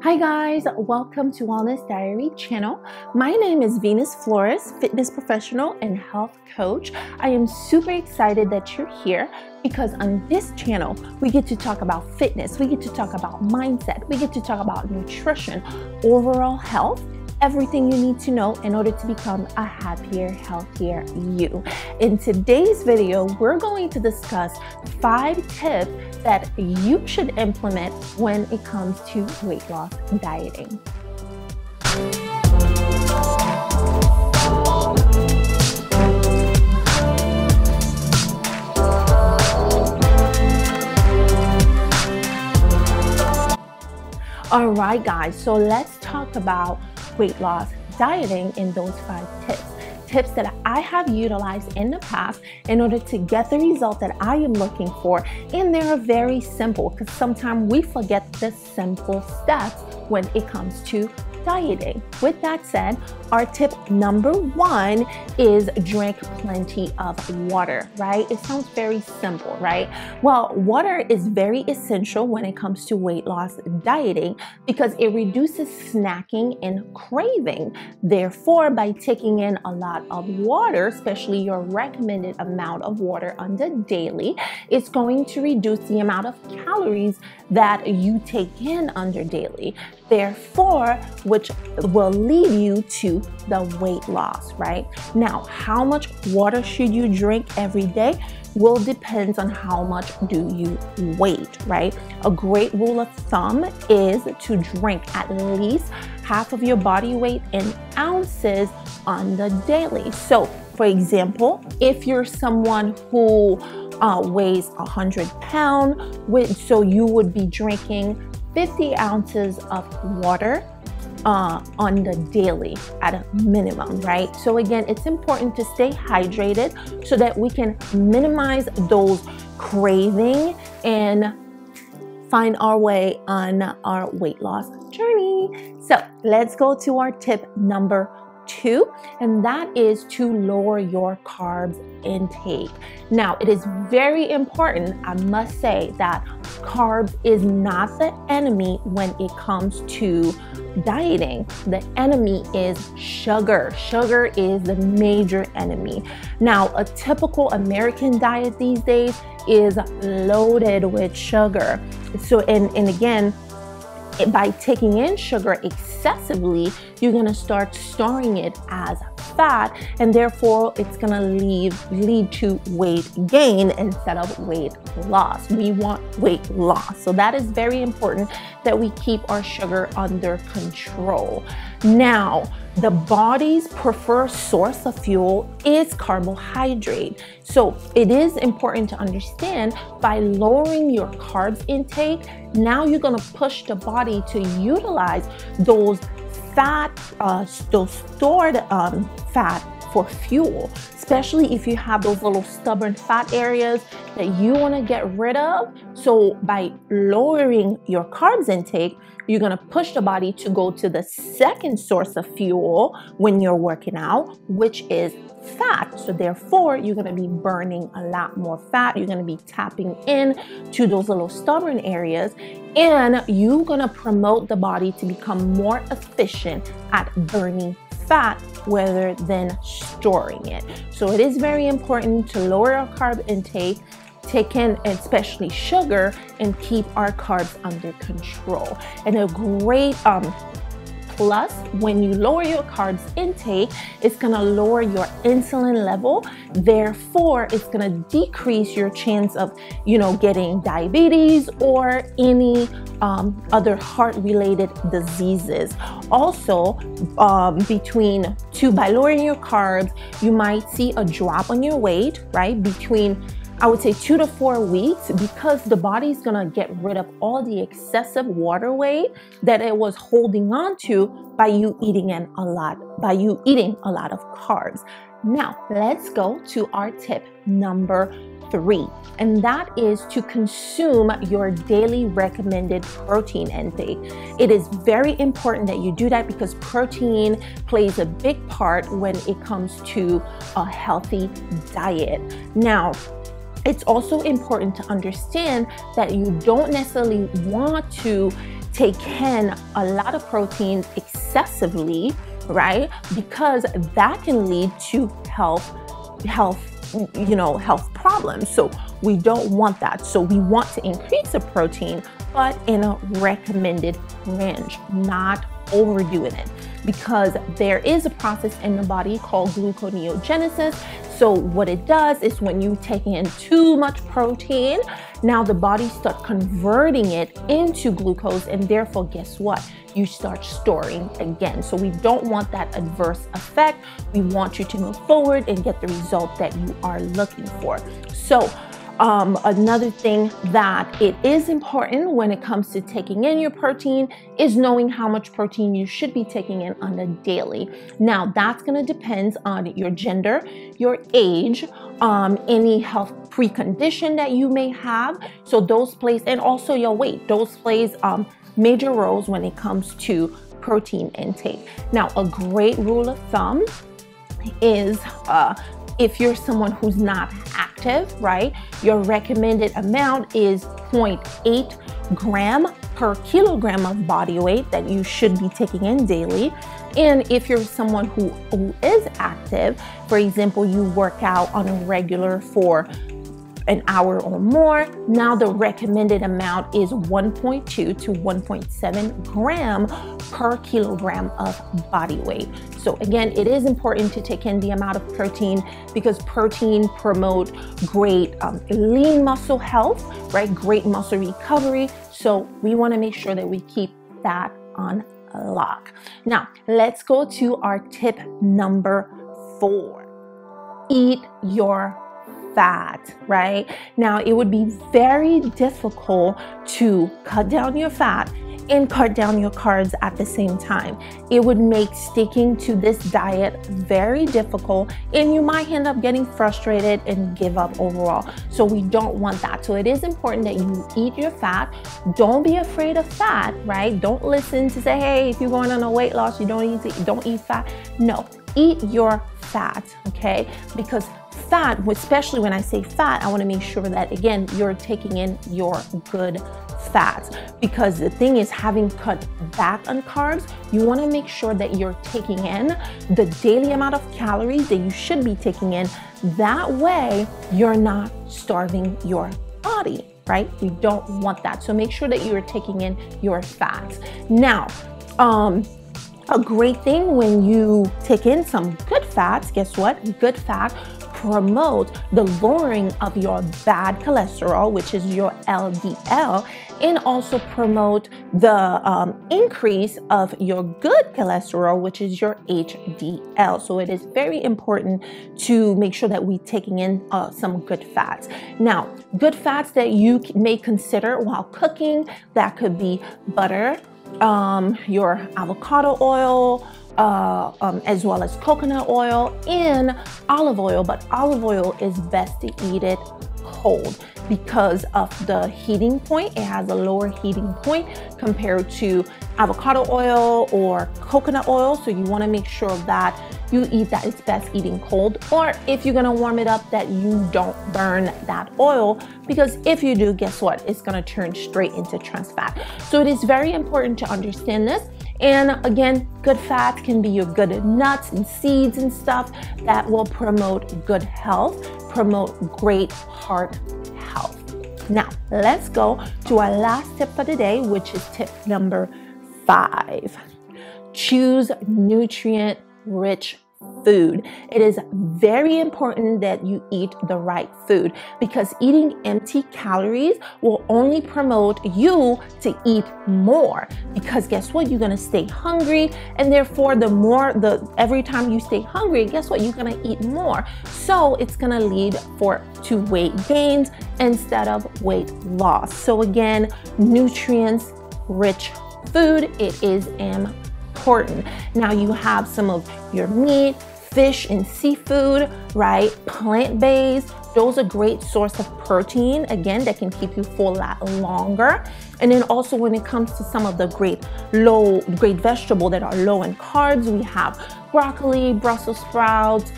Hi guys, welcome to Wellness Diary channel. My name is Venus Flores, fitness professional and health coach. I am super excited that you're here because on this channel, we get to talk about fitness, we get to talk about mindset, we get to talk about nutrition, overall health, everything you need to know in order to become a happier, healthier you. In today's video, we're going to discuss 5 tips that you should implement when it comes to weight loss dieting. All right, guys, so let's talk about weight loss dieting in those 5 tips that I have utilized in the past in order to get the result that I am looking for. And they're very simple because sometimes we forget the simple steps when it comes to dieting. With that said, our tip number 1 is drink plenty of water, right? It sounds very simple, right? Well, water is very essential when it comes to weight loss dieting because it reduces snacking and craving. Therefore, by taking in a lot of water, especially your recommended amount of water on the daily, it's going to reduce the amount of calories that you take in under daily. Therefore, which will lead you to the weight loss, right? Now, how much water should you drink every day will depend on how much do you weigh, right? A great rule of thumb is to drink at least half of your body weight in ounces on the daily. So, for example, if you're someone who weighs 100 pounds, so you would be drinking 50 ounces of water on the daily at a minimum, right? So again, it's important to stay hydrated so that we can minimize those craving and find our way on our weight loss journey. So let's go to our tip number 2, and that is to lower your carbs intake. Now, it is very important, I must say, that carbs is not the enemy when it comes to dieting. The enemy is sugar. Sugar is the major enemy. Now, a typical American diet these days is loaded with sugar. So, and again, by taking in sugar excessively, you're going to start storing it as fat, and therefore it's going to lead to weight gain instead of weight loss. We want weight loss. So that is very important that we keep our sugar under control. Now, the body's preferred source of fuel is carbohydrate. So it is important to understand by lowering your carbs intake, now you're going to push the body to utilize those fat, those stored fat for fuel, especially if you have those little stubborn fat areas that you want to get rid of. So by lowering your carbs intake, you're going to push the body to go to the second source of fuel when you're working out, which is fat. So therefore, you're going to be burning a lot more fat. You're going to be tapping in to those little stubborn areas, and you're going to promote the body to become more efficient at burning fat rather than storing it. So it is very important to lower our carb intake, take in especially sugar, and keep our carbs under control. And a great plus when you lower your carbs intake, it's going to lower your insulin level. Therefore, it's going to decrease your chance of, getting diabetes or any other heart-related diseases. Also, by lowering your carbs, you might see a drop on your weight, right? Between, I would say, 2 to 4 weeks, because the body's gonna get rid of all the excessive water weight that it was holding on to by you eating a lot of carbs. Now, let's go to our tip number 3, and that is to consume your daily recommended protein intake. It is very important that you do that because protein plays a big part when it comes to a healthy diet. Now, it's also important to understand that you don't necessarily want to take in a lot of protein excessively, right? Because that can lead to health problems. So we don't want that. So we want to increase the protein, but in a recommended range, not overdoing it, because there is a process in the body called gluconeogenesis. So what it does is when you take in too much protein, now the body starts converting it into glucose, and therefore, guess what? You start storing again. So we don't want that adverse effect. We want you to move forward and get the result that you are looking for. So another thing that it is important when it comes to taking in your protein is knowing how much protein you should be taking in on a daily. Now, that's going to depend on your gender, your age, any health precondition that you may have. So those plays, and also your weight, those plays major roles when it comes to protein intake. Now, a great rule of thumb is if you're someone who's not active, right, your recommended amount is 0.8 gram per kilogram of body weight that you should be taking in daily. And if you're someone who is active, for example, you work out on a regular for an hour or more, now the recommended amount is 1.2 to 1.7 gram per kilogram of body weight. So again, it is important to take in the amount of protein because protein promotes great lean muscle health, right? Great muscle recovery. So we want to make sure that we keep that on lock. Now, let's go to our tip number 4. Eat your fat, right? Now, it would be very difficult to cut down your fat and cut down your carbs at the same time. It would make sticking to this diet very difficult, and you might end up getting frustrated and give up overall. So we don't want that. So it is important that you eat your fat. Don't be afraid of fat, right? Don't listen to say, hey, if you're going on a weight loss, you don't eat fat. No, eat your fat, okay? Because fat, especially when I say fat, I want to make sure that, again, you're taking in your good fats, because the thing is, having cut back on carbs, you want to make sure that you're taking in the daily amount of calories that you should be taking in. That way, you're not starving your body, right? We don't want that. So make sure that you're taking in your fats. Now, a great thing when you take in some good fats, guess what? Good fat promote the lowering of your bad cholesterol, which is your LDL, and also promote the increase of your good cholesterol, which is your HDL. So it is very important to make sure that we're taking in some good fats. Now, good fats that you may consider while cooking, that could be butter, your avocado oil, as well as coconut oil and olive oil, but olive oil is best to eat it cold because of the heating point. It has a lower heating point compared to avocado oil or coconut oil. So you want to make sure that you eat that. It's best eating cold, or if you're going to warm it up, that you don't burn that oil, because if you do, guess what? It's going to turn straight into trans fat. So it is very important to understand this. And again, good fats can be your good nuts and seeds and stuff that will promote good health, promote great heart health. Now, let's go to our last tip for the day, which is tip number 5. Choose nutrient-rich food. It is very important that you eat the right food, because eating empty calories will only promote you to eat more, because guess what? You're going to stay hungry, and therefore every time you stay hungry, guess what? You're going to eat more. So it's going to lead to weight gains instead of weight loss. So again, nutrients rich food, it is important. Now you have some of your meat, fish and seafood, right? Plant-based, those are great source of protein, again, that can keep you full longer. And then also when it comes to some of the great vegetables that are low in carbs, we have broccoli, Brussels sprouts,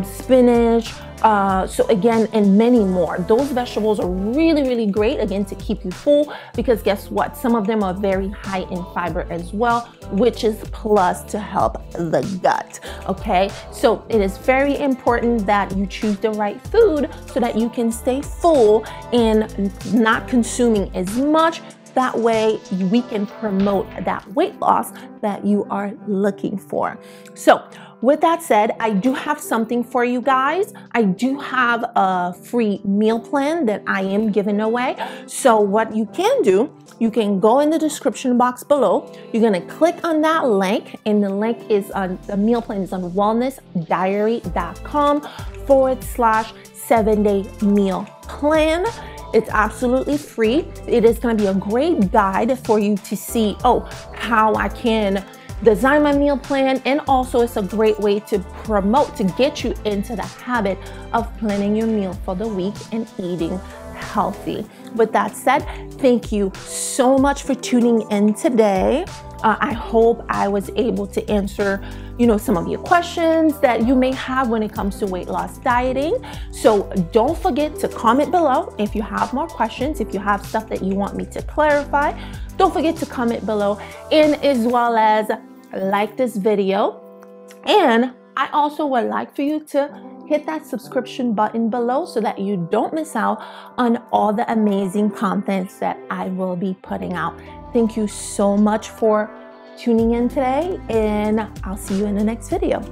spinach, So again, and many more. Those vegetables are really, really great, again, to keep you full, because guess what? Some of them are very high in fiber as well, which is plus to help the gut, okay? So it is very important that you choose the right food so that you can stay full and not consuming as much. That way we can promote that weight loss that you are looking for. So with that said, I do have something for you guys. I do have a free meal plan that I am giving away. So what you can do, you can go in the description box below. You're gonna click on that link, and the link is on, the meal plan is on wellnessdiary.com/7-day meal plan. It's absolutely free. It is going to be a great guide for you to see, how I can design my meal plan. And also it's a great way to promote, to get you into the habit of planning your meal for the week and eating healthy. With that said, thank you so much for tuning in today. I hope I was able to answer, some of your questions that you may have when it comes to weight loss dieting. So don't forget to comment below if you have more questions, if you have stuff that you want me to clarify. Don't forget to comment below, and as well as like this video. And I also would like for you to hit that subscription button below so that you don't miss out on all the amazing contents that I will be putting out. Thank you so much for tuning in today, and I'll see you in the next video.